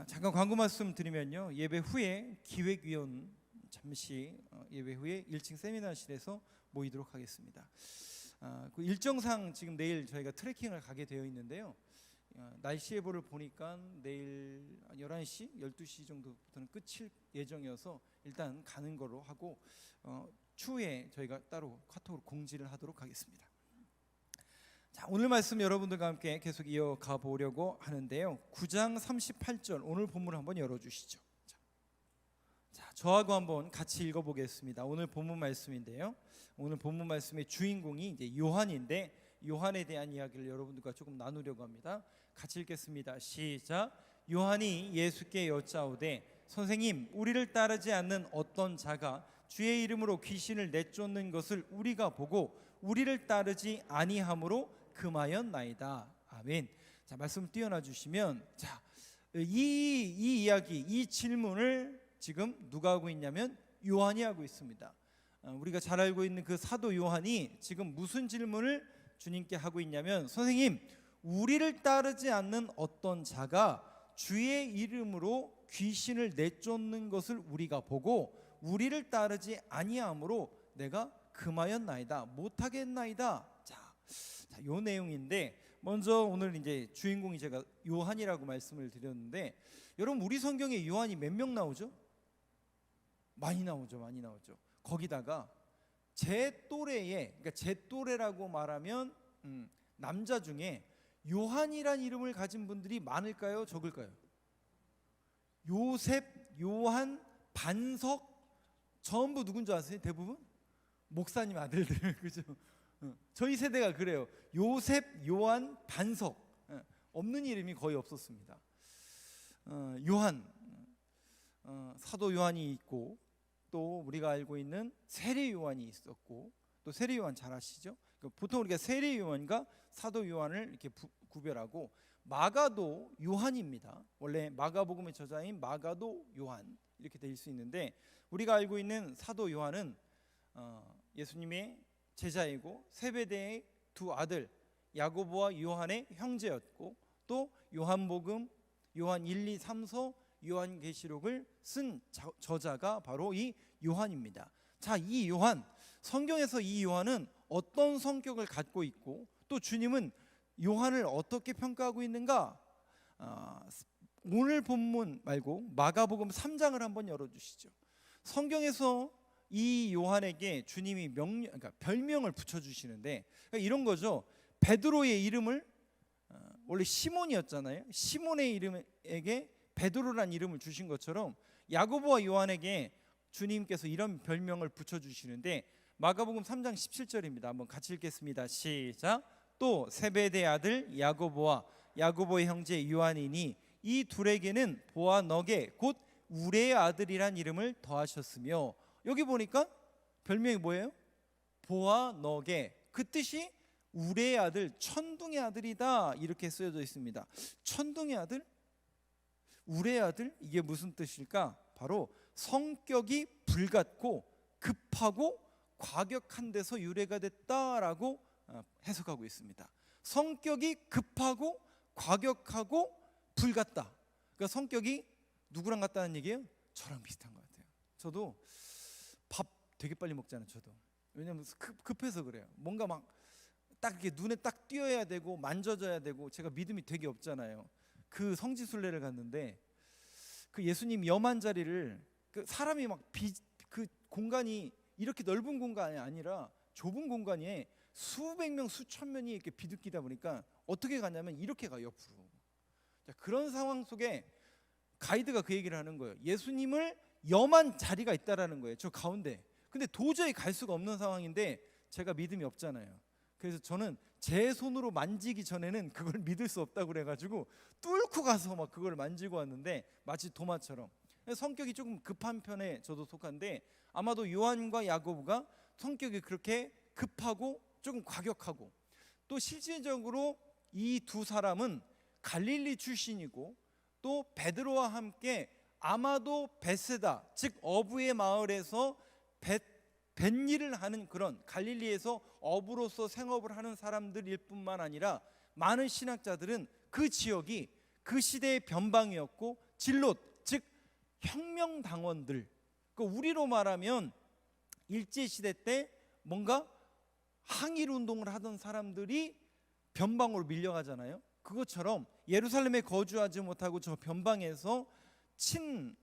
잠깐 광고 말씀 드리면요, 예배 후에 기획위원 잠시 예배 후에 1층 세미나실에서 모이도록 하겠습니다. 그 일정상 지금 내일 저희가 트레킹을 가게 되어 있는데요, 날씨 예보를 보니까 내일 11시, 12시 정도부터는 끝일 예정이어서 일단 가는 거로 하고 추후에 저희가 따로 카톡으로 공지를 하도록 하겠습니다. 자, 오늘 말씀 여러분들과 함께 계속 이어가 보려고 하는데요, 9장 38절 오늘 본문을 한번 열어주시죠. 자, 저하고 한번 같이 읽어보겠습니다. 오늘 본문 말씀인데요, 오늘 본문 말씀의 주인공이 이제 요한인데, 요한에 대한 이야기를 여러분들과 조금 나누려고 합니다. 같이 읽겠습니다. 시작. 요한이 예수께 여짜오되, 선생님, 우리를 따르지 않는 어떤 자가 주의 이름으로 귀신을 내쫓는 것을 우리가 보고 우리를 따르지 아니함으로 금하였나이다. 아멘. 자, 말씀 띄워놔 주시면, 자, 이 이야기, 이 질문을 지금 누가 하고 있냐면 요한이 하고 있습니다. 우리가 잘 알고 있는 그 사도 요한이 지금 무슨 질문을 주님께 하고 있냐면, 선생님, 우리를 따르지 않는 어떤 자가 주의 이름으로 귀신을 내쫓는 것을 우리가 보고 우리를 따르지 아니함으로 내가 금하였나이다, 못하겠나이다. 자, 요 내용인데, 먼저 오늘 이제 주인공이 제가 요한이라고 말씀을 드렸는데, 여러분 우리 성경에 요한이 몇 명 나오죠? 많이 나오죠, 많이 나오죠. 거기다가 제 또래에, 그러니까 제 또래라고 말하면 남자 중에 요한이란 이름을 가진 분들이 많을까요, 적을까요? 요셉, 요한, 반석, 전부 누군지 아세요? 대부분 목사님 아들들, 그죠? 저희 세대가 그래요. 요셉, 요한, 반석, 없는 이름이 거의 없었습니다. 요한, 사도 요한이 있고, 또 우리가 알고 있는 세례 요한이 있었고, 또 세례 요한 잘 아시죠? 보통 우리가 세례 요한과 사도 요한을 이렇게 구별하고, 마가도 요한입니다. 원래 마가복음의 저자인 마가도 요한 이렇게 될 수 있는데, 우리가 알고 있는 사도 요한은 예수님의 제자이고 세베대의 두 아들 야고보와 요한의 형제였고, 또 요한복음, 요한 1, 2, 3서, 요한계시록을 쓴 저자가 바로 이 요한입니다. 자, 이 요한, 성경에서 이 요한은 어떤 성격을 갖고 있고, 또 주님은 요한을 어떻게 평가하고 있는가? 오늘 본문 말고 마가복음 3장을 한번 열어주시죠. 성경에서 이 요한에게 주님이 그러니까 별명을 붙여주시는데, 그러니까 이런 거죠. 베드로의 이름을 원래 시몬이었잖아요. 시몬의 이름에게 베드로란 이름을 주신 것처럼 야고보와 요한에게 주님께서 이런 별명을 붙여주시는데, 마가복음 3장 17절입니다. 한번 같이 읽겠습니다. 시작. 또 세베대 아들 야고보와 야고보의 형제 요한이니 이 둘에게는 보아너게 곧 우레의 아들이란 이름을 더하셨으며, 여기 보니까 별명이 뭐예요? 보아너게, 그 뜻이 우레의 아들, 천둥의 아들이다, 이렇게 쓰여져 있습니다. 천둥의 아들? 우레의 아들? 이게 무슨 뜻일까? 바로 성격이 불같고 급하고 과격한 데서 유래가 됐다라고 해석하고 있습니다. 성격이 급하고 과격하고 불같다. 그러니까 성격이 누구랑 같다는 얘기예요? 저랑 비슷한 것 같아요. 저도 밥 되게 빨리 먹잖아요. 저도. 왜냐하면 급해서 그래요. 뭔가 막 딱 이렇게 눈에 딱 띄어야 되고 만져져야 되고, 제가 믿음이 되게 없잖아요. 그 성지순례를 갔는데, 그 예수님 염한 자리를, 그 사람이 막 그 공간이 이렇게 넓은 공간이 아니라 좁은 공간에 수백 명, 수천 명이 이렇게 비둘기다 보니까 어떻게 가냐면 이렇게 가, 옆으로. 자, 그런 상황 속에 가이드가 그 얘기를 하는 거예요. 예수님을 염한 자리가 있다라는 거예요, 저 가운데. 근데 도저히 갈 수가 없는 상황인데 제가 믿음이 없잖아요. 그래서 저는 제 손으로 만지기 전에는 그걸 믿을 수 없다고 그래가지고 뚫고 가서 막 그걸 만지고 왔는데, 마치 도마처럼. 성격이 조금 급한 편에 저도 속한데, 아마도 요한과 야고보가 성격이 그렇게 급하고 조금 과격하고, 또 실질적으로 이 두 사람은 갈릴리 출신이고, 또 베드로와 함께 아마도 베세다, 즉 어부의 마을에서 뱃일을 하는, 그런 갈릴리에서 어부로서 생업을 하는 사람들일 뿐만 아니라, 많은 신학자들은 그 지역이 그 시대의 변방이었고 진롯, 즉 혁명당원들. 우리로 말하면 일제시대 때 뭔가 항일운동을 하던 사람들이 변방으로 밀려가잖아요. 그것처럼 예루살렘에 거주하지 못하고 저 변방에서 친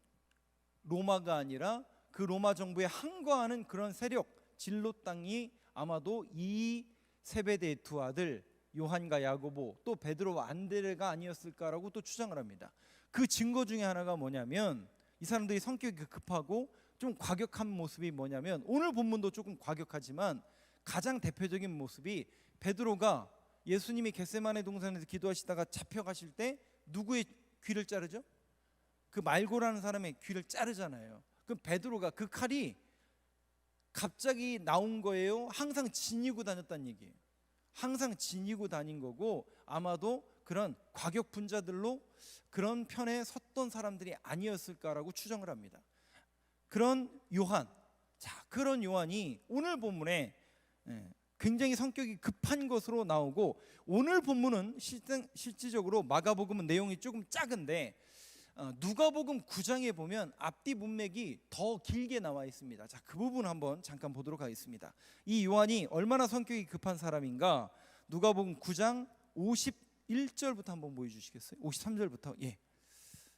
로마가 아니라 그 로마 정부에 항거하는 그런 세력, 진롯 당이 아마도 이 세베대의 두 아들 요한과 야고보, 또 베드로와 안드레가 아니었을까라고 또 추정을 합니다. 그 증거 중에 하나가 뭐냐면, 이 사람들이 성격이 급하고 좀 과격한 모습이 뭐냐면, 오늘 본문도 조금 과격하지만 가장 대표적인 모습이, 베드로가 예수님이 겟세마네 동산에서 기도하시다가 잡혀가실 때 누구의 귀를 자르죠? 그 말고라는 사람의 귀를 자르잖아요. 그럼 베드로가 그 칼이 갑자기 나온 거예요? 항상 지니고 다녔다는 얘기예요. 항상 지니고 다닌 거고, 아마도 그런 과격 분자들로 그런 편에 섰던 사람들이 아니었을까라고 추정을 합니다. 그런 요한, 그런 요한이 오늘 본문에 굉장히 성격이 급한 것으로 나오고, 오늘 본문은 실질적으로 마가복음은 내용이 조금 작은데 누가복음 9장에 보면 앞뒤 문맥이 더 길게 나와 있습니다. 그 부분 한번 잠깐 보도록 하겠습니다. 이 요한이 얼마나 성격이 급한 사람인가, 누가복음 9장 51절부터 한번 보여주시겠어요? 53절부터. 예.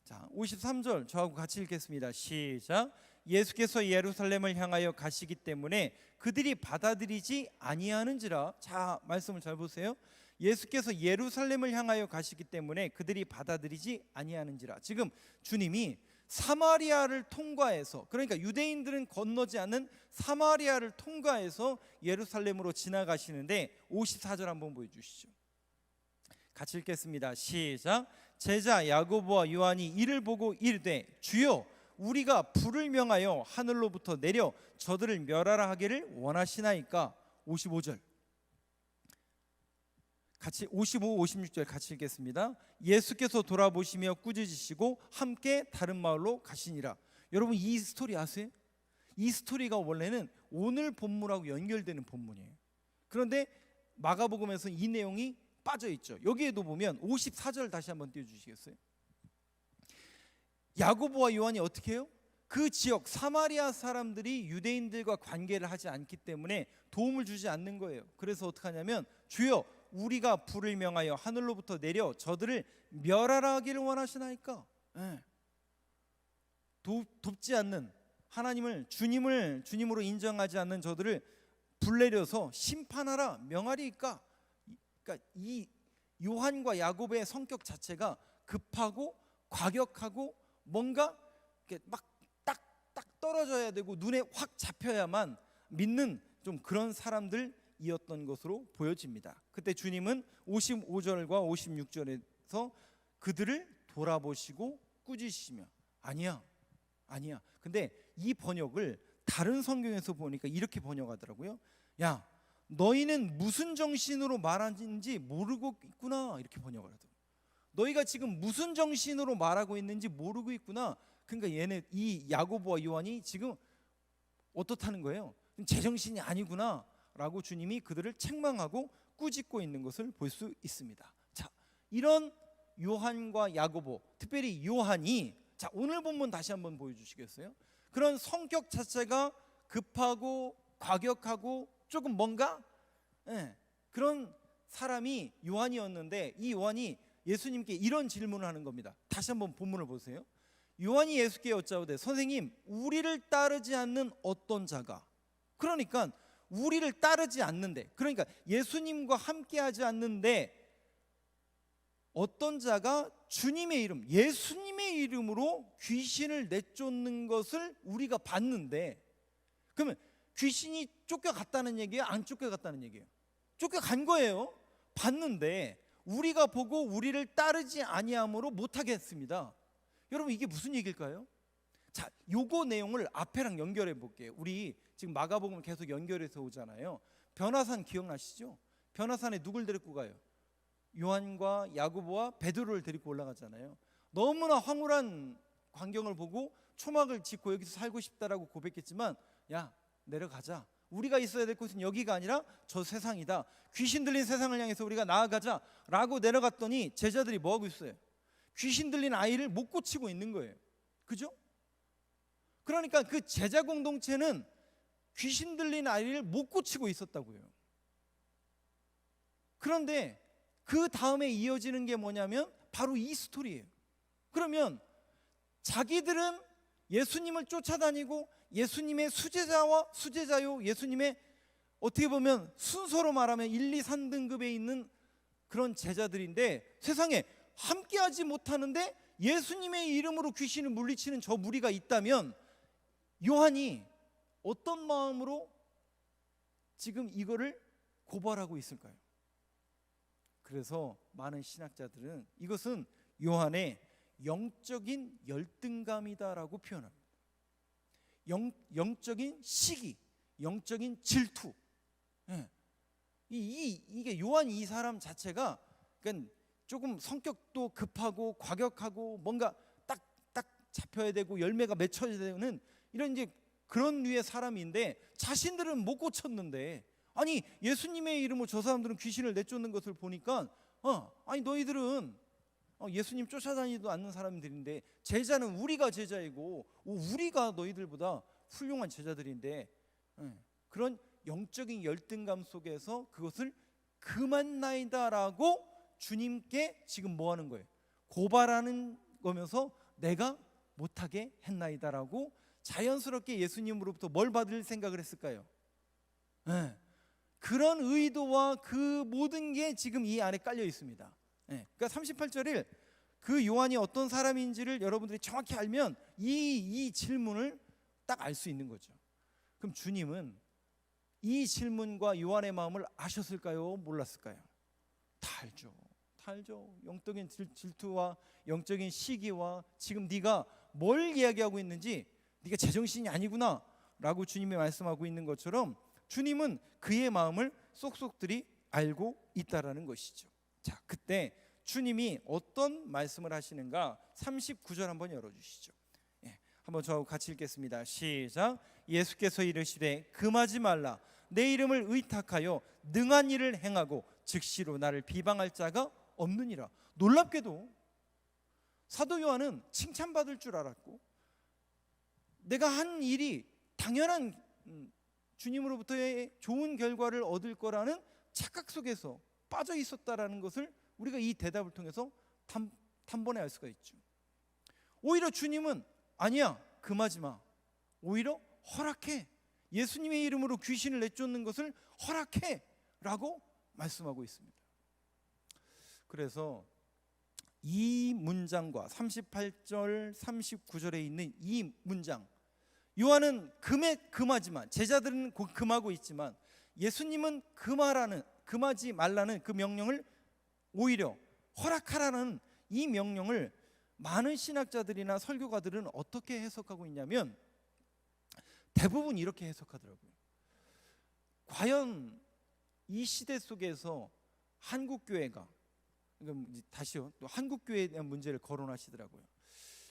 53절 저하고 같이 읽겠습니다. 시작. 예수께서 예루살렘을 향하여 가시기 때문에 그들이 받아들이지 아니하는지라. 말씀을 잘 보세요. 예수께서 예루살렘을 향하여 가시기 때문에 그들이 받아들이지 아니하는지라. 지금 주님이 사마리아를 통과해서, 그러니까 유대인들은 건너지 않는 사마리아를 통과해서 예루살렘으로 지나가시는데, 54절 한번 보여주시죠. 같이 읽겠습니다. 시작. 제자 야고보와 요한이 이를 보고 이르되, 주여, 우리가 불을 명하여 하늘로부터 내려 저들을 멸하라 하기를 원하시나이까. 55절 같이, 55, 56절 같이 읽겠습니다. 예수께서 돌아보시며 꾸짖으시고 함께 다른 마을로 가시니라. 여러분, 이 스토리 아세요? 이 스토리가 원래는 오늘 본문하고 연결되는 본문이에요. 그런데 마가복음에서 이 내용이 빠져 있죠. 여기에도 보면 54절 다시 한번 띄워주시겠어요? 야고보와 요한이 어떻게 해요? 그 지역 사마리아 사람들이 유대인들과 관계를 하지 않기 때문에 도움을 주지 않는 거예요. 그래서 어떻게 하냐면, 주여, 우리가 불을 명하여 하늘로부터 내려 저들을 멸하라 하기를 원하시나이까. 돕지 않는, 하나님을 주님으로 인정하지 않는 저들을 불 내려서 심판하라, 명하리이까. 그러니까 이 요한과 야고보의 성격 자체가 급하고 과격하고 뭔가 막 딱 떨어져야 되고 눈에 확 잡혀야만 믿는 좀 그런 사람들이었던 것으로 보여집니다. 그때 주님은 55절과 56절에서 그들을 돌아보시고 꾸짖으시며, 아니야. 근데 이 번역을 다른 성경에서 보니까 이렇게 번역하더라고요. 야, 너희는 무슨 정신으로 말하는지 모르고 있구나, 이렇게 번역을 하더라고요. 너희가 지금 무슨 정신으로 말하고 있는지 모르고 있구나. 그러니까 이 야고보와 요한이 지금 어떻다는 거예요? 제정신이 아니구나 라고 주님이 그들을 책망하고 꾸짖고 있는 것을 볼 수 있습니다. 이런 요한과 야고보, 특별히 요한이, 오늘 본문 다시 한번 보여주시겠어요? 그런 성격 자체가 급하고 과격하고 조금 뭔가 그런 사람이 요한이었는데, 이 요한이 예수님께 이런 질문을 하는 겁니다. 다시 한번 본문을 보세요. 요한이 예수께 여짜오되, 선생님, 우리를 따르지 않는 어떤 자가, 그러니까 우리를 따르지 않는데, 그러니까 예수님과 함께하지 않는데 어떤 자가 주님의 이름, 예수님의 이름으로 귀신을 내쫓는 것을 우리가 봤는데, 그러면 귀신이 쫓겨갔다는 얘기예요? 안 쫓겨갔다는 얘기예요? 쫓겨간 거예요. 봤는데 우리가 보고 우리를 따르지 아니함으로 못하게 했습니다. 여러분, 이게 무슨 얘기일까요? 요거 내용을 앞에랑 연결해 볼게요. 우리 지금 마가복음을 계속 연결해서 오잖아요. 변화산 기억나시죠? 변화산에 누굴 데리고 가요? 요한과 야고보와 베드로를 데리고 올라가잖아요. 너무나 황홀한 광경을 보고 초막을 짓고 여기서 살고 싶다라고 고백했지만, 야, 내려가자. 우리가 있어야 될 곳은 여기가 아니라 저 세상이다. 귀신 들린 세상을 향해서 우리가 나아가자 라고 내려갔더니 제자들이 뭐하고 있어요? 귀신 들린 아이를 못 고치고 있는 거예요. 그죠? 그러니까 그 제자 공동체는 귀신 들린 아이를 못 고치고 있었다고요. 그런데 그 다음에 이어지는 게 뭐냐면 바로 이 스토리예요. 그러면 자기들은 예수님을 쫓아다니고 예수님의 수제자요, 예수님의 어떻게 보면 순서로 말하면 1, 2, 3등급에 있는 그런 제자들인데 세상에 함께하지 못하는데 예수님의 이름으로 귀신을 물리치는 저 무리가 있다면 요한이 어떤 마음으로 지금 이거를 고발하고 있을까요? 그래서 많은 신학자들은 이것은 요한의 영적인 열등감이다라고 표현합니다. 영적인 시기, 영적인 질투. 예. 이게 요한 이 사람 자체가 그러니까 조금 성격도 급하고 과격하고 뭔가 딱 잡혀야 되고 열매가 맺혀야 되는 이런 이제 그런 류의 사람인데 자신들은 못 고쳤는데 아니 예수님의 이름으로 저 사람들은 귀신을 내쫓는 것을 보니까 아니 너희들은 예수님 쫓아다니지도 않는 사람들인데 제자는 우리가 제자이고 우리가 너희들보다 훌륭한 제자들인데 그런 영적인 열등감 속에서 그것을 금한나이다라고 주님께 지금 뭐 하는 거예요? 고발하는 거면서 내가 못하게 했나이다라고 자연스럽게 예수님으로부터 뭘 받을 생각을 했을까요? 그런 의도와 그 모든 게 지금 이 안에 깔려 있습니다. 그러니까 38절을 그 요한이 어떤 사람인지를 여러분들이 정확히 알면 이 질문을 딱 알 수 있는 거죠. 그럼 주님은 이 질문과 요한의 마음을 아셨을까요? 몰랐을까요? 다 알죠. 영적인 질투와 영적인 시기와 지금 네가 뭘 이야기하고 있는지 네가 제정신이 아니구나 라고 주님이 말씀하고 있는 것처럼 주님은 그의 마음을 쏙쏙들이 알고 있다라는 것이죠. 자, 그때 주님이 어떤 말씀을 하시는가 39절 한번 열어주시죠. 한번 저하고 같이 읽겠습니다. 시작. 예수께서 이르시되 금하지 말라. 내 이름을 의탁하여 능한 일을 행하고 즉시로 나를 비방할 자가 없느니라. 놀랍게도 사도 요한은 칭찬받을 줄 알았고 내가 한 일이 당연한 주님으로부터의 좋은 결과를 얻을 거라는 착각 속에서 빠져 있었다라는 것을 우리가 이 대답을 통해서 단번에 알 수가 있죠. 오히려 주님은 아니야, 금하지 마. 오히려 허락해. 예수님의 이름으로 귀신을 내쫓는 것을 허락해 라고 말씀하고 있습니다. 그래서 이 문장과 38절 39절에 있는 이 문장, 요한은 금하지만 제자들은 금하고 있지만 예수님은 금하지 말라는 그 명령을 오히려 허락하라는 이 명령을 많은 신학자들이나 설교가들은 어떻게 해석하고 있냐면 대부분 이렇게 해석하더라고요. 과연 이 시대 속에서 한국교회가, 다시요, 또 한국교회에 대한 문제를 거론하시더라고요.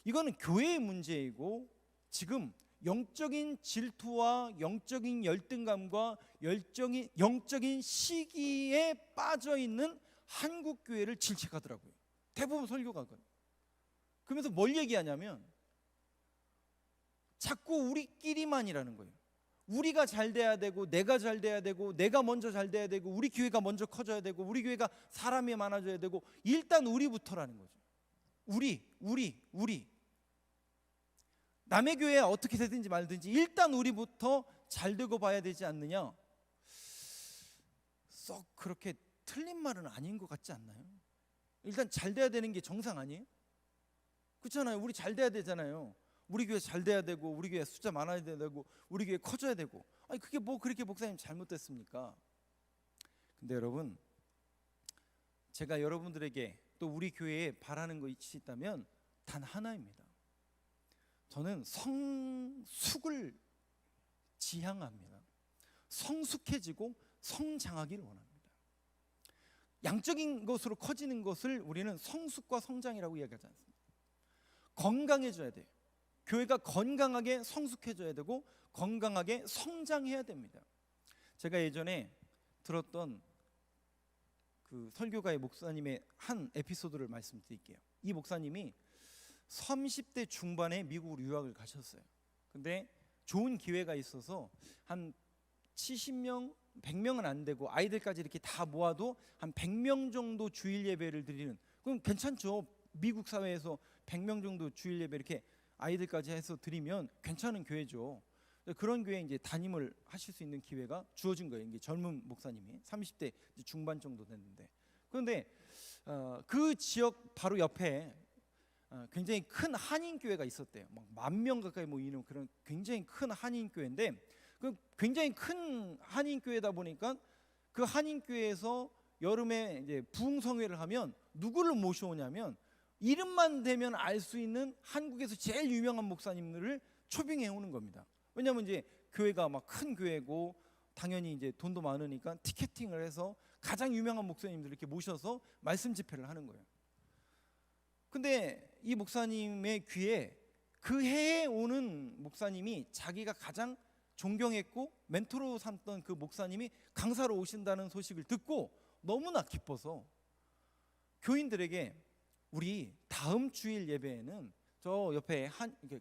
이거는 교회의 문제이고 지금 영적인 질투와 영적인 열등감과 영적인 시기에 빠져 있는 한국교회를 질책하더라고요. 대부분 설교가가. 그러면서 뭘 얘기하냐면 자꾸 우리끼리만이라는 거예요. 우리가 잘 돼야 되고 내가 잘 돼야 되고 내가 먼저 잘 돼야 되고 우리 교회가 먼저 커져야 되고 우리 교회가 사람이 많아져야 되고 일단 우리부터라는 거죠. 우리 남의 교회에 어떻게 되든지 말든지 일단 우리부터 잘 되고 봐야 되지 않느냐. 썩 그렇게 틀린 말은 아닌 것 같지 않나요? 일단 잘 돼야 되는 게 정상 아니에요? 그렇잖아요. 우리 잘 돼야 되잖아요. 우리 교회 잘 돼야 되고 우리 교회 숫자 많아야 되고 우리 교회 커져야 되고. 아니 그게 뭐 그렇게 목사님 잘못됐습니까? 근데 여러분, 제가 여러분들에게 또 우리 교회에 바라는 것이 있다면 단 하나입니다. 저는 성숙을 지향합니다. 성숙해지고 성장하기를 원합니다. 양적인 것으로 커지는 것을 우리는 성숙과 성장이라고 이야기하지 않습니다. 건강해져야 돼요. 교회가 건강하게 성숙해져야 되고 건강하게 성장해야 됩니다. 제가 예전에 들었던 그 설교가의 목사님의 한 에피소드를 말씀드릴게요. 이 목사님이 30대 중반에 미국으로 유학을 가셨어요. 근데 좋은 기회가 있어서 한 70명, 100명은 안 되고 아이들까지 이렇게 다 모아도 한 100명 정도 주일 예배를 드리는, 그럼 괜찮죠. 미국 사회에서 100명 정도 주일 예배 이렇게 아이들까지 해서 드리면 괜찮은 교회죠. 그런 교회에 이제 담임을 하실 수 있는 기회가 주어진 거예요. 이게 젊은 목사님이 30대 중반 정도 됐는데, 그런데 그 지역 바로 옆에 굉장히 큰 한인 교회가 있었대요. 막 10,000명 가까이 모이는 그런 굉장히 큰 한인 교회인데, 그 굉장히 큰 한인 교회다 보니까 그 한인 교회에서 여름에 이제 부흥성회를 하면 누구를 모셔오냐면 이름만 대면 알 수 있는 한국에서 제일 유명한 목사님들을 초빙해 오는 겁니다. 왜냐하면 이제 교회가 막 큰 교회고 당연히 이제 돈도 많으니까 티켓팅을 해서 가장 유명한 목사님들 이렇게 모셔서 말씀 집회를 하는 거예요. 근데 이 목사님의 귀에 그 해에 오는 목사님이 자기가 가장 존경했고 멘토로 삼던 그 목사님이 강사로 오신다는 소식을 듣고 너무나 기뻐서 교인들에게 우리 다음 주일 예배에는 저 옆에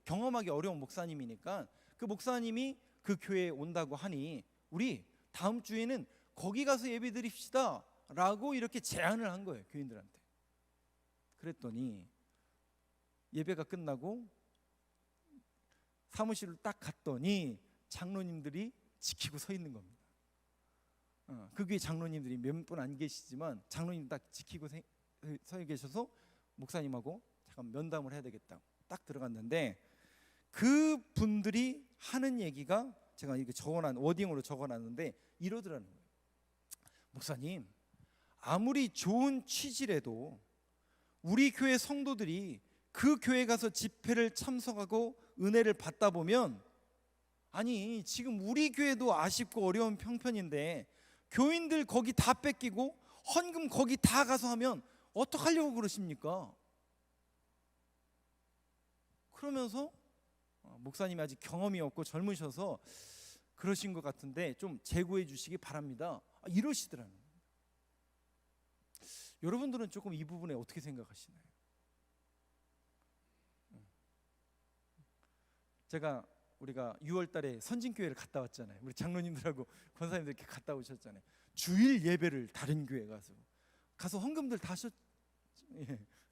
경험하기 어려운 목사님이니까 그 목사님이 그 교회에 온다고 하니 우리 다음 주에는 거기 가서 예배 드립시다 라고 이렇게 제안을 한 거예요, 교인들한테. 그랬더니 예배가 끝나고 사무실을 딱 갔더니 장로님들이 지키고 서 있는 겁니다. 그 교회 장로님들이 몇 분 안 계시지만 장로님 딱 지키고 서 계셔서 목사님하고 잠깐 면담을 해야 되겠다 딱 들어갔는데, 그 분들이 하는 얘기가 제가 이렇게 워딩으로 적어놨는데 이러더라는 거예요. 목사님, 아무리 좋은 취지라도 우리 교회 성도들이 그 교회 가서 집회를 참석하고 은혜를 받다 보면, 아니 지금 우리 교회도 아쉽고 어려운 형편인데 교인들 거기 다 뺏기고 헌금 거기 다 가서 하면 어떡하려고 그러십니까? 그러면서 목사님이 아직 경험이 없고 젊으셔서 그러신 것 같은데 좀 재고해 주시기 바랍니다, 이러시더라고요. 여러분들은 조금 이 부분에 어떻게 생각하시나요? 우리가 6월 달에 선진교회를 갔다 왔잖아요. 우리 장로님들하고 권사님들 이렇게 갔다 오셨잖아요. 주일 예배를 다른 교회 가서 헌금들 다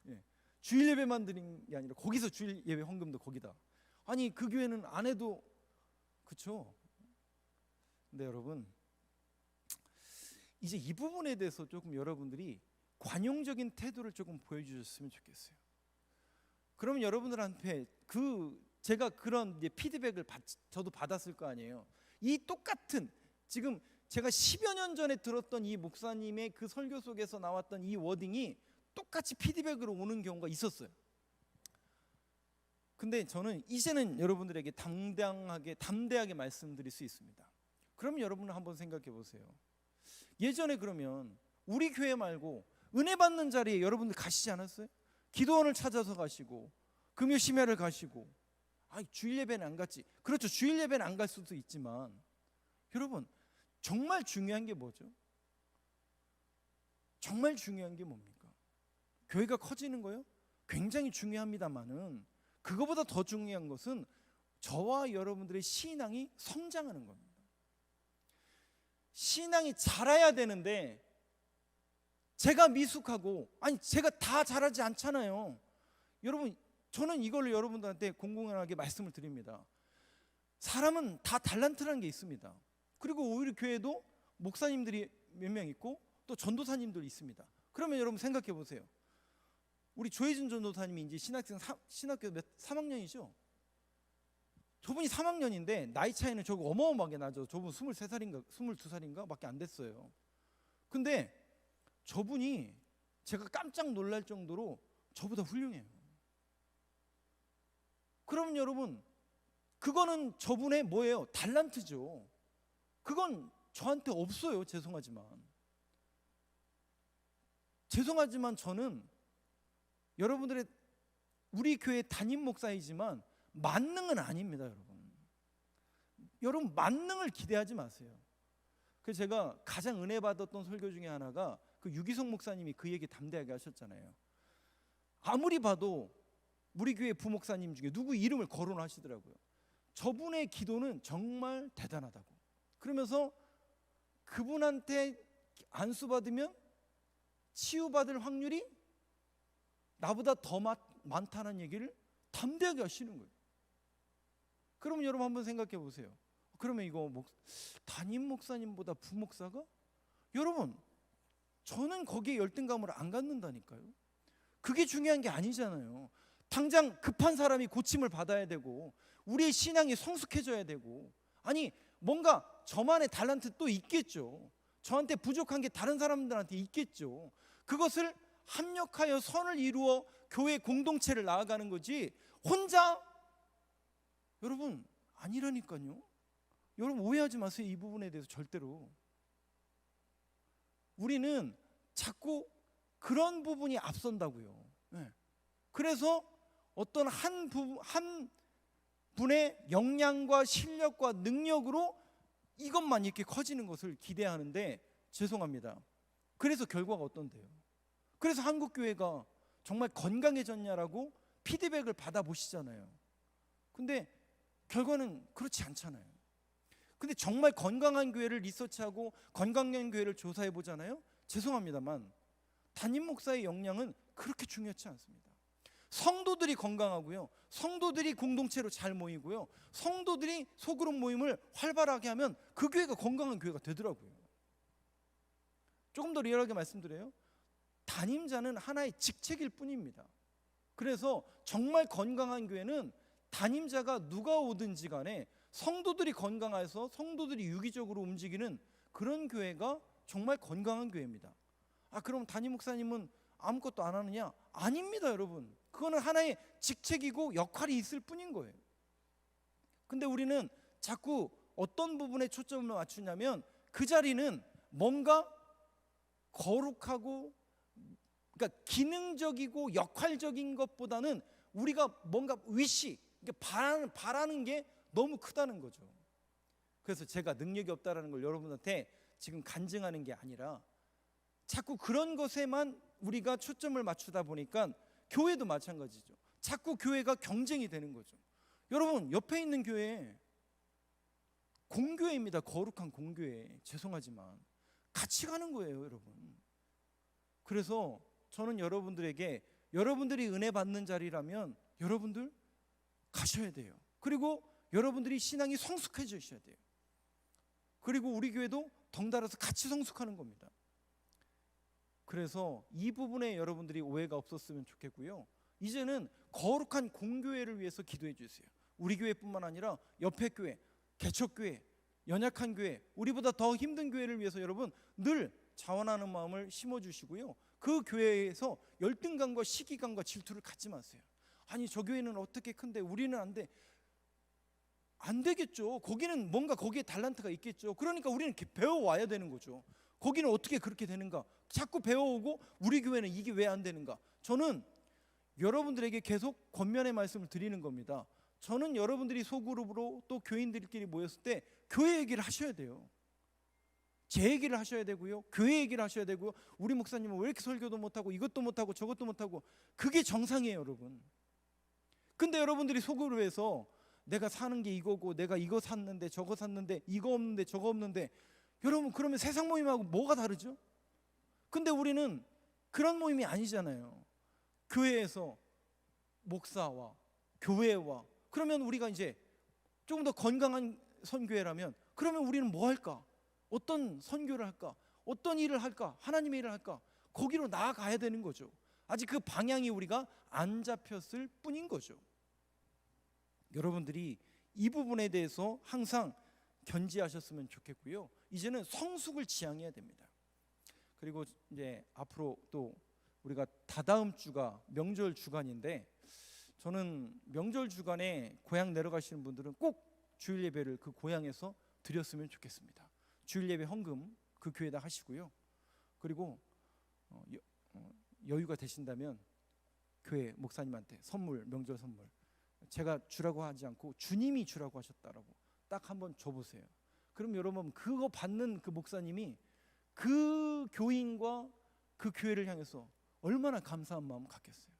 예. 주일 예배만 드린 게 아니라 거기서 주일 예배 헌금도 거기다. 아니 그 교회는 안 해도 그렇죠. 근데 여러분, 이제 이 부분에 대해서 조금 여러분들이 관용적인 태도를 조금 보여주셨으면 좋겠어요. 그러면 여러분들한테 제가 그런 이제 피드백을 저도 받았을 거 아니에요. 이 똑같은 지금 제가 10여 년 전에 들었던 이 목사님의 그 설교 속에서 나왔던 이 워딩이 똑같이 피드백으로 오는 경우가 있었어요. 근데 저는 이제는 여러분들에게 담대하게 말씀드릴 수 있습니다. 그러면 여러분은 한번 생각해 보세요. 예전에 그러면 우리 교회 말고 은혜 받는 자리에 여러분들 가시지 않았어요? 기도원을 찾아서 가시고 금요 심야를 가시고, 주일 예배는 안 갔지. 그렇죠, 주일 예배는 안 갈 수도 있지만 여러분 정말 중요한 게 뭐죠? 정말 중요한 게 뭡니까? 교회가 커지는 거요? 굉장히 중요합니다만은 그거보다 더 중요한 것은 저와 여러분들의 신앙이 성장하는 겁니다. 신앙이 자라야 되는데 제가 미숙하고 제가 다 잘하지 않잖아요. 여러분, 저는 이걸 여러분들한테 공공연하게 말씀을 드립니다. 사람은 다 달란트라는 게 있습니다. 그리고 오히려 교회도 목사님들이 몇 명 있고 또 전도사님들이 있습니다. 그러면 여러분 생각해 보세요. 우리 조혜준 전도사님이 이제 신학교 3학년이죠. 저분이 3학년인데 나이 차이는 저거 어마어마하게 나죠. 저분 23살인가 22살인가 밖에 안 됐어요. 근데 저분이 제가 깜짝 놀랄 정도로 저보다 훌륭해요. 그럼 여러분, 그거는 저분의 뭐예요? 달란트죠. 그건 저한테 없어요. 죄송하지만 저는 여러분들의 우리 교회 담임 목사이지만 만능은 아닙니다, 여러분. 여러분 만능을 기대하지 마세요. 그래서 제가 가장 은혜 받았던 설교 중에 하나가 그 유기성 목사님이 그 얘기 담대하게 하셨잖아요. 아무리 봐도 우리 교회 부목사님 중에 누구 이름을 거론하시더라고요. 저분의 기도는 정말 대단하다고. 그러면서 그분한테 안수받으면 치유받을 확률이 나보다 더 많다는 얘기를 담대하게 하시는 거예요. 그럼 여러분 한번 생각해 보세요. 그러면 이거 담임 목사님보다 부목사가? 여러분, 저는 거기에 열등감을 안 갖는다니까요. 그게 중요한 게 아니잖아요. 당장 급한 사람이 고침을 받아야 되고 우리의 신앙이 성숙해져야 되고, 아니 뭔가 저만의 달란트 또 있겠죠. 저한테 부족한 게 다른 사람들한테 있겠죠. 그것을 합력하여 선을 이루어 교회 공동체를 나아가는 거지 혼자, 여러분 아니라니까요. 여러분 오해하지 마세요. 이 부분에 대해서 절대로. 우리는 자꾸 그런 부분이 앞선다고요. 네. 그래서 어떤 한 분의 역량과 실력과 능력으로 이것만 이렇게 커지는 것을 기대하는데 죄송합니다. 그래서 결과가 어떤데요? 그래서 한국교회가 정말 건강해졌냐라고 피드백을 받아보시잖아요. 근데 결과는 그렇지 않잖아요. 근데 정말 건강한 교회를 리서치하고 건강한 교회를 조사해 보잖아요. 죄송합니다만 담임 목사의 역량은 그렇게 중요하지 않습니다. 성도들이 건강하고요, 성도들이 공동체로 잘 모이고요, 성도들이 소그룹 모임을 활발하게 하면 그 교회가 건강한 교회가 되더라고요. 조금 더 리얼하게 말씀드려요. 담임자는 하나의 직책일 뿐입니다. 그래서 정말 건강한 교회는 담임자가 누가 오든지 간에 성도들이 건강해서 성도들이 유기적으로 움직이는 그런 교회가 정말 건강한 교회입니다. 그럼 담임 목사님은 아무것도 안 하느냐? 아닙니다, 여러분. 그거는 하나의 직책이고 역할이 있을 뿐인 거예요. 근데 우리는 자꾸 어떤 부분에 초점을 맞추냐면 그 자리는 뭔가 거룩하고, 그러니까 기능적이고 역할적인 것보다는 우리가 뭔가 바라는 게 너무 크다는 거죠. 그래서 제가 능력이 없다라는 걸 여러분한테 지금 간증하는 게 아니라 자꾸 그런 것에만 우리가 초점을 맞추다 보니까 교회도 마찬가지죠. 자꾸 교회가 경쟁이 되는 거죠. 여러분 옆에 있는 교회 공교회입니다. 거룩한 공교회. 죄송하지만 같이 가는 거예요, 여러분. 그래서 저는 여러분들에게, 여러분들이 은혜 받는 자리라면 여러분들 가셔야 돼요. 그리고 여러분들이 신앙이 성숙해지셔야 돼요. 그리고 우리 교회도 덩달아서 같이 성숙하는 겁니다. 그래서 이 부분에 여러분들이 오해가 없었으면 좋겠고요. 이제는 거룩한 공교회를 위해서 기도해 주세요. 우리 교회뿐만 아니라 옆에 교회, 개척교회, 연약한 교회, 우리보다 더 힘든 교회를 위해서 여러분 늘 자원하는 마음을 심어주시고요. 그 교회에서 열등감과 시기감과 질투를 갖지 마세요. 아니 저 교회는 어떻게 큰데 우리는 안 돼. 안 되겠죠. 거기는 뭔가 거기에 달란트가 있겠죠. 그러니까 우리는 배워와야 되는 거죠. 거기는 어떻게 그렇게 되는가? 자꾸 배워오고 우리 교회는 이게 왜 안 되는가? 저는 여러분들에게 계속 권면의 말씀을 드리는 겁니다. 저는 여러분들이 소그룹으로 또 교인들끼리 모였을 때 교회 얘기를 하셔야 돼요. 제 얘기를 하셔야 되고요, 교회 얘기를 하셔야 되고요. 우리 목사님은 왜 이렇게 설교도 못하고 이것도 못하고 저것도 못하고. 그게 정상이에요, 여러분. 근데 여러분들이 소그룹에서 내가 사는 게 이거고 내가 이거 샀는데 저거 샀는데 이거 없는데 저거 없는데, 여러분 그러면 세상 모임하고 뭐가 다르죠? 근데 우리는 그런 모임이 아니잖아요. 교회에서 목사와 교회와, 그러면 우리가 이제 조금 더 건강한 선교회라면 그러면 우리는 뭐 할까? 어떤 선교를 할까? 어떤 일을 할까? 하나님의 일을 할까? 거기로 나아가야 되는 거죠. 아직 그 방향이 우리가 안 잡혔을 뿐인 거죠. 여러분들이 이 부분에 대해서 항상 견지하셨으면 좋겠고요. 이제는 성숙을 지향해야 됩니다. 그리고 이제 앞으로 또 우리가 다다음 주가 명절 주간인데, 저는 명절 주간에 고향 내려가시는 분들은 꼭 주일 예배를 그 고향에서 드렸으면 좋겠습니다. 주일 예배 헌금 그 교회에다 하시고요. 그리고 여유가 되신다면 교회 목사님한테 선물, 명절 선물 제가 주라고 하지 않고 주님이 주라고 하셨다라고 딱 한번 줘보세요. 그럼 여러분 그거 받는 그 목사님이 그 교인과 그 교회를 향해서 얼마나 감사한 마음 갖겠어요.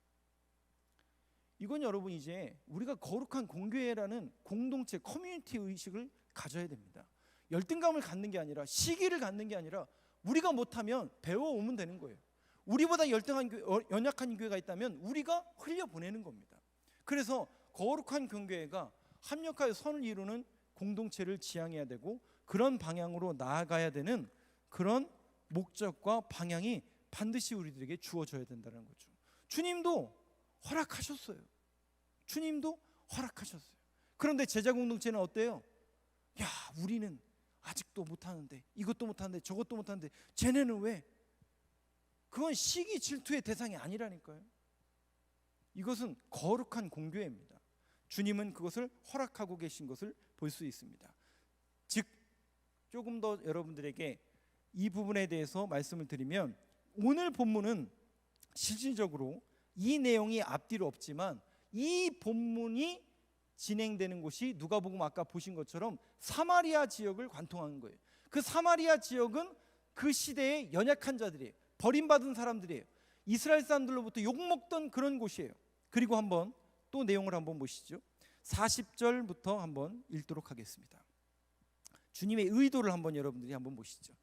이건 여러분 이제 우리가 거룩한 공교회라는 공동체 커뮤니티 의식을 가져야 됩니다. 열등감을 갖는 게 아니라 시기를 갖는 게 아니라 우리가 못하면 배워오면 되는 거예요. 우리보다 연약한 교회가 있다면 우리가 흘려보내는 겁니다. 그래서 거룩한 공교회가 합력하여 선을 이루는 공동체를 지향해야 되고 그런 방향으로 나아가야 되는 그런 목적과 방향이 반드시 우리들에게 주어져야 된다는 거죠. 주님도 허락하셨어요. 주님도 허락하셨어요. 그런데 제자 공동체는 어때요? 야, 우리는 아직도 못하는데, 이것도 못하는데, 저것도 못하는데 쟤네는 왜? 그건 시기 질투의 대상이 아니라니까요. 이것은 거룩한 공교회입니다. 주님은 그것을 허락하고 계신 것을 볼 수 있습니다. 즉 조금 더 여러분들에게 이 부분에 대해서 말씀을 드리면, 오늘 본문은 실질적으로 이 내용이 앞뒤로 없지만 이 본문이 진행되는 곳이 누가복음 아까 보신 것처럼 사마리아 지역을 관통하는 거예요. 그 사마리아 지역은 그 시대의 연약한 자들이에요. 버림받은 사람들이에요. 이스라엘 사람들로부터 욕먹던 그런 곳이에요. 그리고 한번 또 내용을 한번 보시죠. 40절부터 한번 읽도록 하겠습니다. 주님의 의도를 한번 여러분들이 한번 보시죠.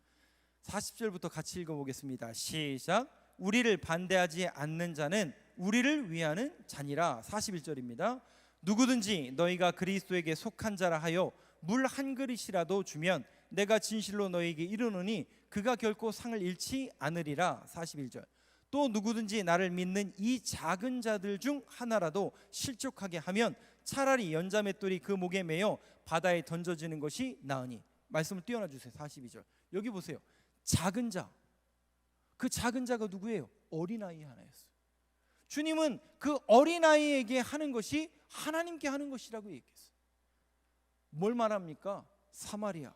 40절부터 같이 읽어보겠습니다. 시작. 우리를 반대하지 않는 자는 우리를 위하는 자니라. 41절입니다. 누구든지 너희가 그리스도에게 속한 자라 하여 물 한 그릇이라도 주면 내가 진실로 너희에게 이르노니 그가 결코 상을 잃지 않으리라. 41절. 또 누구든지 나를 믿는 이 작은 자들 중 하나라도 실족하게 하면 차라리 연자맷돌이 그 목에 매여 바다에 던져지는 것이 나으니. 말씀을 띄워놔 주세요. 42절. 여기 보세요. 작은 자. 그 작은 자가 누구예요? 어린아이 하나였어요. 주님은 그 어린아이에게 하는 것이 하나님께 하는 것이라고 얘기했어요. 뭘 말합니까? 사마리아,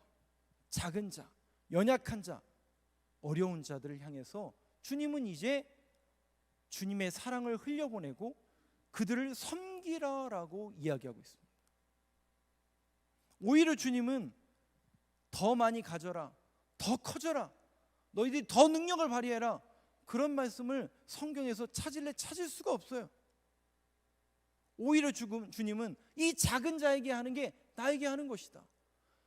작은 자, 연약한 자, 어려운 자들을 향해서 주님은 이제 주님의 사랑을 흘려보내고 그들을 섬기라라고 이야기하고 있습니다. 오히려 주님은 더 많이 가져라, 더 커져라, 너희들이 더 능력을 발휘해라, 그런 말씀을 성경에서 찾을 수가 없어요. 오히려 주님은 이 작은 자에게 하는 게 나에게 하는 것이다.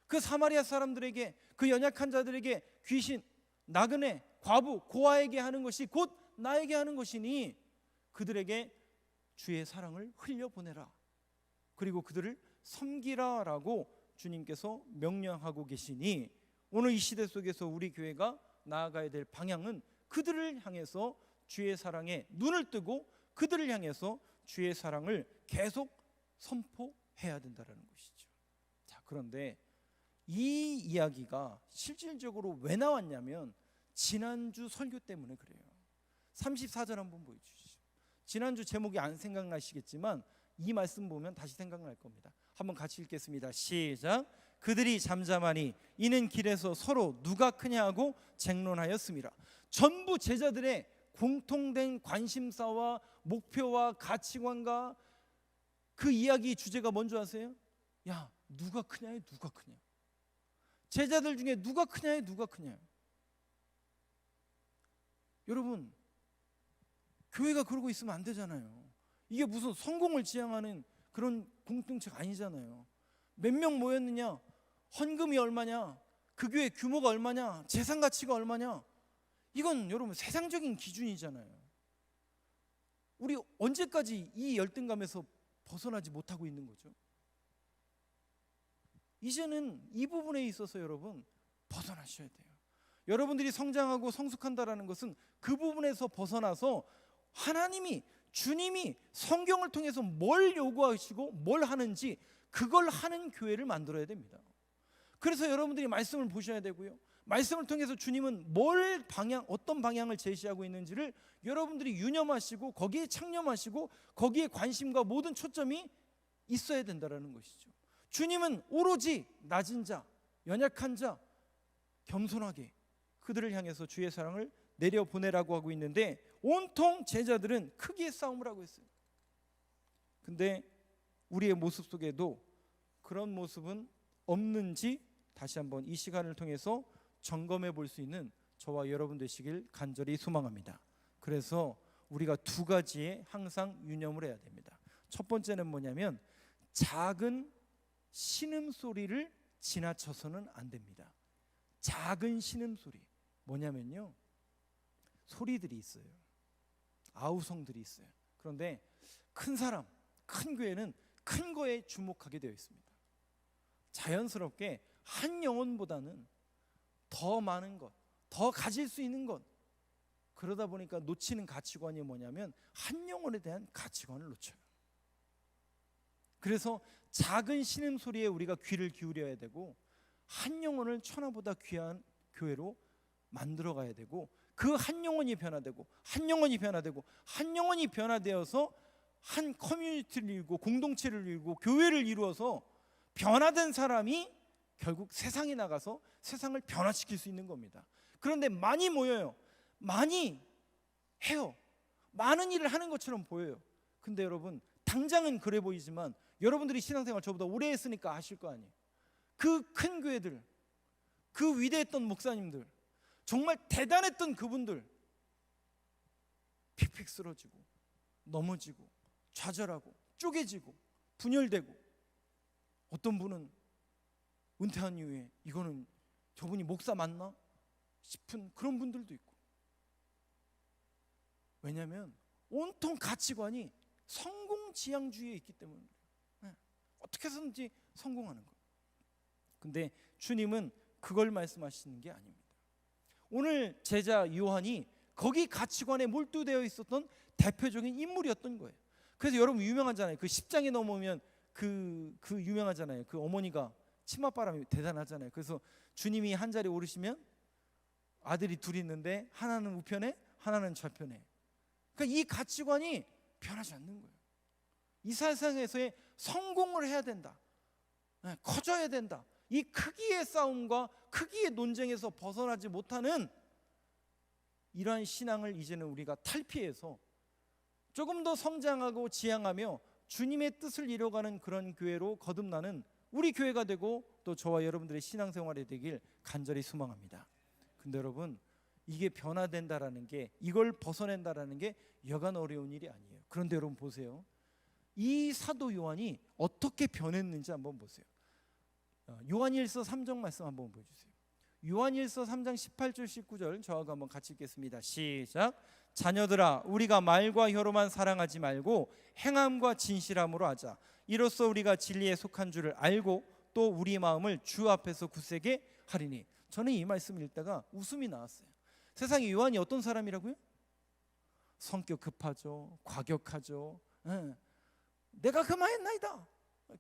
그 사마리아 사람들에게, 그 연약한 자들에게, 귀신, 나그네, 과부, 고아에게 하는 것이 곧 나에게 하는 것이니 그들에게 주의 사랑을 흘려보내라, 그리고 그들을 섬기라라고 주님께서 명령하고 계시니, 오늘 이 시대 속에서 우리 교회가 나아가야 될 방향은 그들을 향해서 주의 사랑에 눈을 뜨고 그들을 향해서 주의 사랑을 계속 선포해야 된다는 것이죠. 자, 그런데 이 이야기가 실질적으로 왜 나왔냐면 지난주 설교 때문에 그래요. 34절 한번 보여주시죠. 지난주 제목이 안 생각나시겠지만 이 말씀 보면 다시 생각날 겁니다. 한번 같이 읽겠습니다. 시작. 그들이 잠잠하니 이는 길에서 서로 누가 크냐 하고 쟁론하였습니다. 전부 제자들의 공통된 관심사와 목표와 가치관과 그 이야기 주제가 뭔지 아세요? 야, 누가 크냐에 누가 크냐. 제자들 중에 누가 크냐에 누가 크냐. 여러분, 교회가 그러고 있으면 안 되잖아요. 이게 무슨 성공을 지향하는 그런 공동체가 아니잖아요. 몇 명 모였느냐, 헌금이 얼마냐, 그 교회 규모가 얼마냐, 재산 가치가 얼마냐, 이건 여러분 세상적인 기준이잖아요. 우리 언제까지 이 열등감에서 벗어나지 못하고 있는 거죠? 이제는 이 부분에 있어서 여러분 벗어나셔야 돼요. 여러분들이 성장하고 성숙한다라는 것은 그 부분에서 벗어나서 하나님이, 주님이 성경을 통해서 뭘 요구하시고 뭘 하는지 그걸 하는 교회를 만들어야 됩니다. 그래서 여러분들이 말씀을 보셔야 되고요, 말씀을 통해서 주님은 어떤 방향을 제시하고 있는지를 여러분들이 유념하시고 거기에 창념하시고 거기에 관심과 모든 초점이 있어야 된다는 것이죠. 주님은 오로지 낮은 자, 연약한 자, 겸손하게 그들을 향해서 주의 사랑을 내려보내라고 하고 있는데, 온통 제자들은 크기의 싸움을 하고 있어요. 근데 우리의 모습 속에도 그런 모습은 없는지 다시 한번 이 시간을 통해서 점검해 볼 수 있는 저와 여러분 되시길 간절히 소망합니다. 그래서 우리가 두 가지에 항상 유념을 해야 됩니다. 첫 번째는 뭐냐면 작은 신음소리를 지나쳐서는 안 됩니다. 작은 신음소리 뭐냐면요, 소리들이 있어요. 아우성들이 있어요. 그런데 큰 사람, 큰 교회는 큰 거에 주목하게 되어 있습니다. 자연스럽게 한 영혼보다는 더 많은 것, 더 가질 수 있는 것, 그러다 보니까 놓치는 가치관이 뭐냐면 한 영혼에 대한 가치관을 놓쳐요. 그래서 작은 신음소리에 우리가 귀를 기울여야 되고 한 영혼을 천하보다 귀한 교회로 만들어 가야 되고, 그 한 영혼이 변화되고 한 영혼이 변화되고 한 영혼이 변화되어서 한 커뮤니티를 이루고 공동체를 이루고 교회를 이루어서 변화된 사람이 결국 세상에 나가서 세상을 변화시킬 수 있는 겁니다. 그런데 많이 모여요. 많이 해요. 많은 일을 하는 것처럼 보여요. 근데 여러분, 당장은 그래 보이지만 여러분들이 신앙생활 저보다 오래 했으니까 아실 거 아니에요. 그 큰 교회들, 그 위대했던 목사님들, 정말 대단했던 그분들 픽픽 쓰러지고 넘어지고 좌절하고 쪼개지고 분열되고, 어떤 분은 은퇴한 이후에 이거는 저분이 목사 맞나 싶은 그런 분들도 있고. 왜냐하면 온통 가치관이 성공지향주의에 있기 때문에 어떻게 해서든지 성공하는 거예요. 근데 주님은 그걸 말씀하시는 게 아닙니다. 오늘 제자 요한이 거기 가치관에 몰두되어 있었던 대표적인 인물이었던 거예요. 그래서 여러분 유명하잖아요. 그 10장에 넘으면 그 유명하잖아요. 그 어머니가 치맛바람이 대단하잖아요. 그래서 주님이 한 자리에 오르시면 아들이 둘이 있는데 하나는 우편에 하나는 좌편에. 그러니까 이 가치관이 변하지 않는 거예요. 이 세상에서의 성공을 해야 된다, 커져야 된다, 이 크기의 싸움과 크기의 논쟁에서 벗어나지 못하는 이러한 신앙을 이제는 우리가 탈피해서 조금 더 성장하고 지향하며 주님의 뜻을 이뤄가는 그런 교회로 거듭나는 우리 교회가 되고 또 저와 여러분들의 신앙생활이 되길 간절히 소망합니다. 근데 여러분, 이게 변화된다라는 게, 이걸 벗어낸다라는 게 여간 어려운 일이 아니에요. 그런데 여러분 보세요. 이 사도 요한이 어떻게 변했는지 한번 보세요. 요한일서 3장 말씀 한번 보여주세요. 요한일서 3장 18절 19절 저하고 한번 같이 읽겠습니다. 시작. 자녀들아, 우리가 말과 혀로만 사랑하지 말고 행함과 진실함으로 하자. 이로써 우리가 진리에 속한 줄을 알고 또 우리 마음을 주 앞에서 굳세게 하리니. 저는 이 말씀을 읽다가 웃음이 나왔어요. 세상에 요한이 어떤 사람이라고요? 성격 급하죠, 과격하죠, 내가 그만했나이다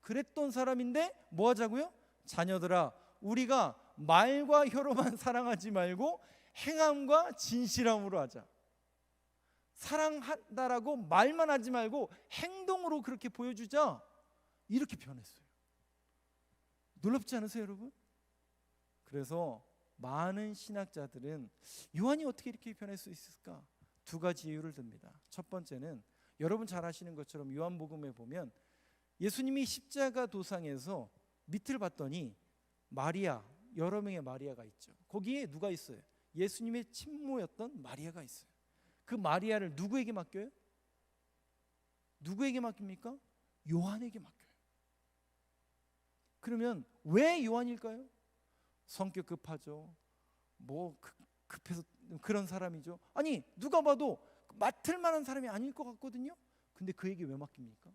그랬던 사람인데 뭐 하자고요? 자녀들아, 우리가 말과 혀로만 사랑하지 말고 행함과 진실함으로 하자. 사랑한다라고 말만 하지 말고 행동으로 그렇게 보여주자. 이렇게 변했어요. 놀랍지 않으세요, 여러분? 그래서 많은 신학자들은 요한이 어떻게 이렇게 변할 수 있을까? 두 가지 이유를 듭니다. 첫 번째는 여러분 잘 아시는 것처럼 요한복음에 보면 예수님이 십자가 도상에서 밑을 봤더니 마리아, 여러 명의 마리아가 있죠. 거기에 누가 있어요? 예수님의 친모였던 마리아가 있어요. 그 마리아를 누구에게 맡겨요? 누구에게 맡깁니까? 요한에게 맡겨요. 그러면 왜 요한일까요? 성격 급하죠, 뭐 급해서 그런 사람이죠. 아니, 누가 봐도 맡을 만한 사람이 아닐 것 같거든요. 근데 그에게 왜 맡깁니까?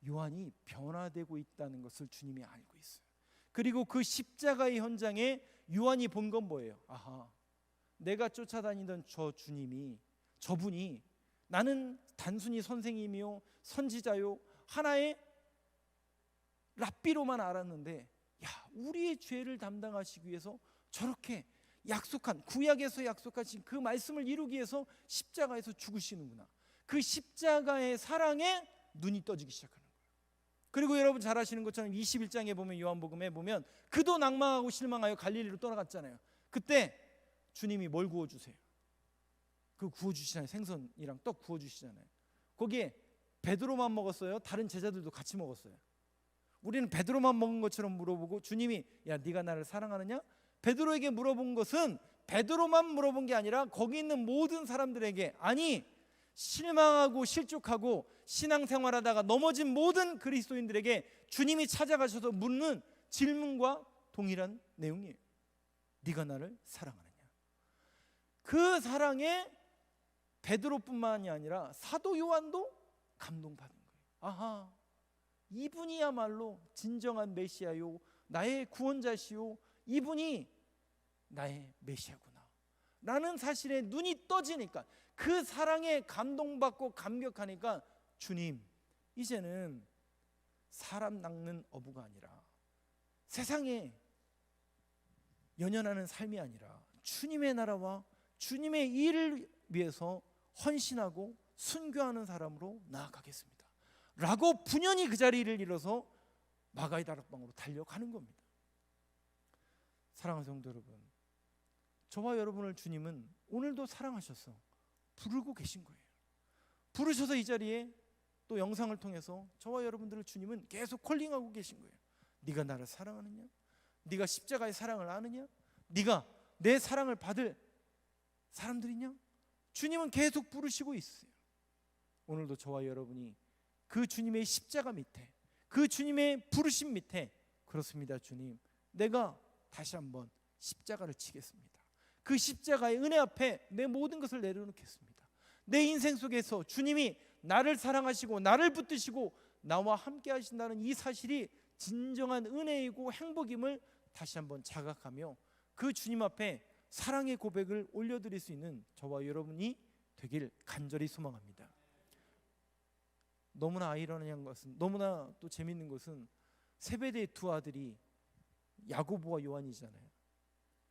요한이 변화되고 있다는 것을 주님이 알고 있어요. 그리고 그 십자가의 현장에 요한이 본 건 뭐예요? 아하, 내가 쫓아다니던 저 주님이, 저분이 나는 단순히 선생님이요, 선지자요, 하나의 랍비로만 알았는데, 야, 우리의 죄를 담당하시기 위해서 저렇게 약속한, 구약에서 약속하신 그 말씀을 이루기 위해서 십자가에서 죽으시는구나. 그 십자가의 사랑에 눈이 떠지기 시작하는 거예요. 그리고 여러분 잘 아시는 것처럼 21장에 보면, 요한복음에 보면 그도 낭망하고 실망하여 갈릴리로 떠나갔잖아요. 그때 주님이 뭘 구워주세요? 그 구워주시잖아요. 생선이랑 떡 구워주시잖아요. 거기에 베드로만 먹었어요? 다른 제자들도 같이 먹었어요? 우리는 베드로만 먹은 것처럼 물어보고 주님이 야, 네가 나를 사랑하느냐? 베드로에게 물어본 것은 베드로만 물어본 게 아니라 거기 있는 모든 사람들에게, 아니 실망하고 실족하고 신앙생활하다가 넘어진 모든 그리스도인들에게 주님이 찾아가셔서 묻는 질문과 동일한 내용이에요. 네가 나를 사랑하느냐? 그 사랑에 베드로뿐만이 아니라 사도 요한도 감동받은 거예요. 아하, 이분이야말로 진정한 메시아요, 나의 구원자시요, 이분이 나의 메시아구나 라는 사실에 눈이 떠지니까, 그 사랑에 감동받고 감격하니까, 주님, 이제는 사람 낚는 어부가 아니라, 세상에 연연하는 삶이 아니라 주님의 나라와 주님의 일을 위해서 헌신하고 순교하는 사람으로 나아가겠습니다 라고 분연히 그 자리를 잃어서 마가의 다락방으로 달려가는 겁니다. 사랑하는 성도 여러분, 저와 여러분을 주님은 오늘도 사랑하셔서 부르고 계신 거예요. 부르셔서 이 자리에 또 영상을 통해서 저와 여러분들을 주님은 계속 콜링하고 계신 거예요. 네가 나를 사랑하느냐? 네가 십자가의 사랑을 아느냐? 네가 내 사랑을 받을 사람들이냐? 주님은 계속 부르시고 있어요. 오늘도 저와 여러분이 그 주님의 십자가 밑에, 그 주님의 부르심 밑에, 그렇습니다 주님, 내가 다시 한번 십자가를 지겠습니다. 그 십자가의 은혜 앞에 내 모든 것을 내려놓겠습니다. 내 인생 속에서 주님이 나를 사랑하시고 나를 붙드시고 나와 함께 하신다는 이 사실이 진정한 은혜이고 행복임을 다시 한번 자각하며 그 주님 앞에 사랑의 고백을 올려드릴 수 있는 저와 여러분이 되길 간절히 소망합니다. 너무나 아이러니한 것은, 너무나 또 재밌는 것은 세베대의 두 아들이 야고보와 요한이잖아요.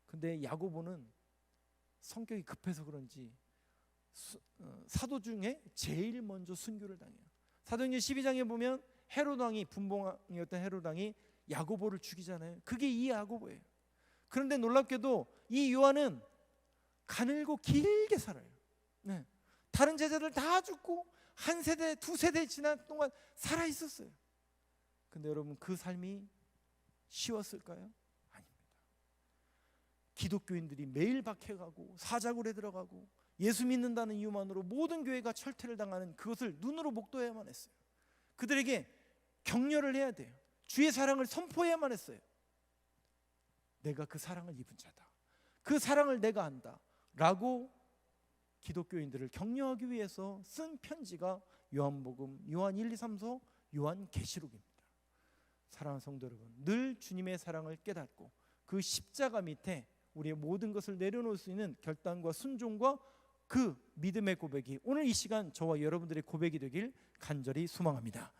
근데 야고보는 성격이 급해서 그런지 사도 중에 제일 먼저 순교를 당해요. 사도행전 12장에 보면 헤롯 왕이, 분봉왕이었던 헤롯 왕이 야고보를 죽이잖아요. 그게 이 야고보예요. 그런데 놀랍게도 이 요한은 가늘고 길게 살아요. 네. 다른 제자들 다 죽고 한 세대, 두 세대 지난 동안 살아 있었어요. 근데 여러분, 그 삶이 쉬웠을까요? 아닙니다. 기독교인들이 매일 박해가고 사자굴에 들어가고 예수 믿는다는 이유만으로 모든 교회가 철퇴를 당하는 그것을 눈으로 목도해야만 했어요. 그들에게 격려를 해야 돼요. 주의 사랑을 선포해야만 했어요. 내가 그 사랑을 입은 자다, 그 사랑을 내가 안다 라고 기독교인들을 격려하기 위해서 쓴 편지가 요한복음, 요한 1, 2, 3서, 요한계시록입니다. 사랑하는 성도 여러분, 늘 주님의 사랑을 깨닫고 그 십자가 밑에 우리의 모든 것을 내려놓을 수 있는 결단과 순종과 그 믿음의 고백이 오늘 이 시간 저와 여러분들의 고백이 되길 간절히 소망합니다.